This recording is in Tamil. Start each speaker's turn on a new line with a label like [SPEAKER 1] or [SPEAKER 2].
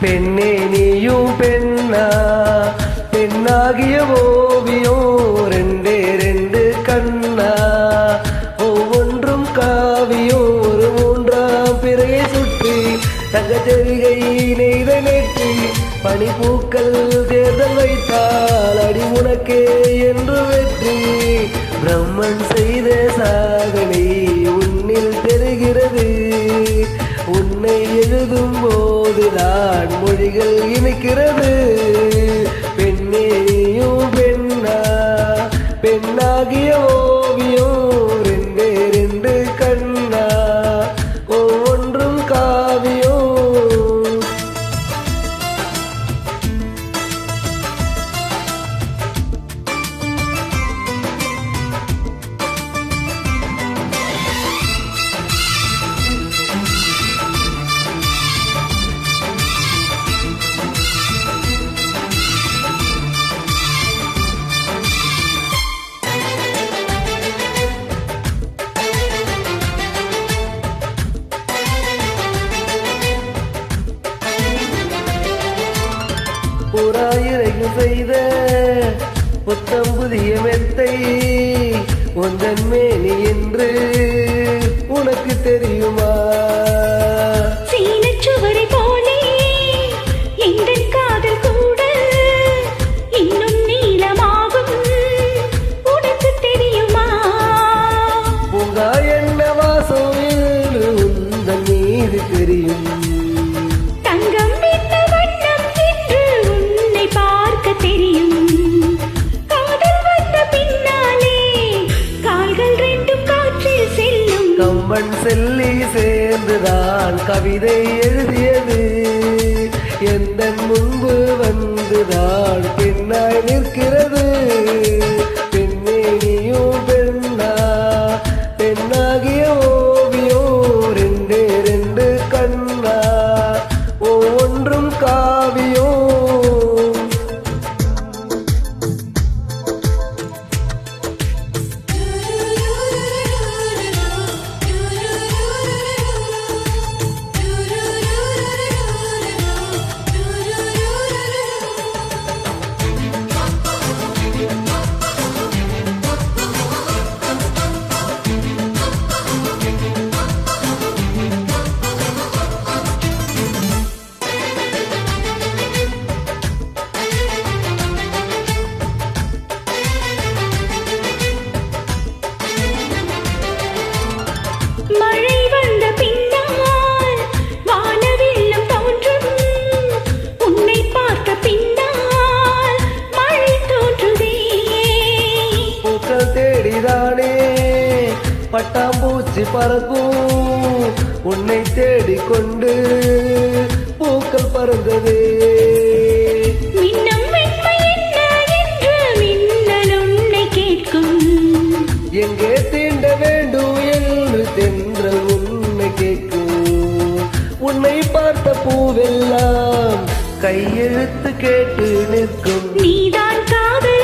[SPEAKER 1] பெண்ணே நீயும் பெண்ணா, பெண்ணாகிய ஓவியம் ரெண்டே ரெண்டு கண்ணா, ஒவ்வொன்றும் காவியம் ஒரு மூன்றாம் பிறையை சுற்றி தங்கச்செவிகை நெய்த நெற்றி பனிப்பூக்கள் தேர்தல் வைத்தால் அடி உனக்கே என்று வெற்றி. பிரம்மன் செய்த சாதனை உன்னில் தெரிகிறது, உன்னை எழுதும் போதுதான் மொழிகள் இணைக்கிறது. பெண்ணேயும் பெண்ணா, பெண்ணாகிய ஓவியம் ரெண்டே ரெண்டு கண்ணா, ஒவ்வொன்றும் காவியம். புறாயிரையும் செய்த புத்தம் புதிய மெத்தை உந்தன் மேனி என்று உனக்கு தெரியுமா?
[SPEAKER 2] சீனச்சுவரை போலே எங்கள் காதல் கூட இன்னும் நீளமாகும், உனக்கு தெரியுமா?
[SPEAKER 1] பூங்கா என்ன வாசம் என்று உந்தன் மீது தெரியும். கம்பன் செல்லி சேர்ந்துதான் கவிதை எழுதியது, எந்த முன்பு வந்துதான் பெண்ணாய் நிற்கிறது. பெண்ணே நீயும் பெண்ணா, பெண்ணாகிய ஓவியம் ரெண்டே ரெண்டு கண்ணா, ஒவ்வொன்றும் காவியம்.
[SPEAKER 2] மழை வந்த பின்னால் வானவில்லும் தோன்றும், உன்னை பார்த்த பின்னால் மழை தோன்றுதே.
[SPEAKER 1] பூக்கள் தேடிதானே பட்டாம்பூச்சி பறக்கும், உன்னை தேடிக்கொண்டு பூக்கள் பறந்ததே.
[SPEAKER 2] மின்னும் வெண்மை என்ன என்று மின்னல் உன்னை கேட்கும்,
[SPEAKER 1] எங்கே தீண்ட வேண்டும் என்று தென்றல் உன்னை கேட்கும். உன்னை பார்த்த பூவெல்லாம் கையெழுத்து கேட்டு நிற்கும்.
[SPEAKER 2] நீதான் காதல்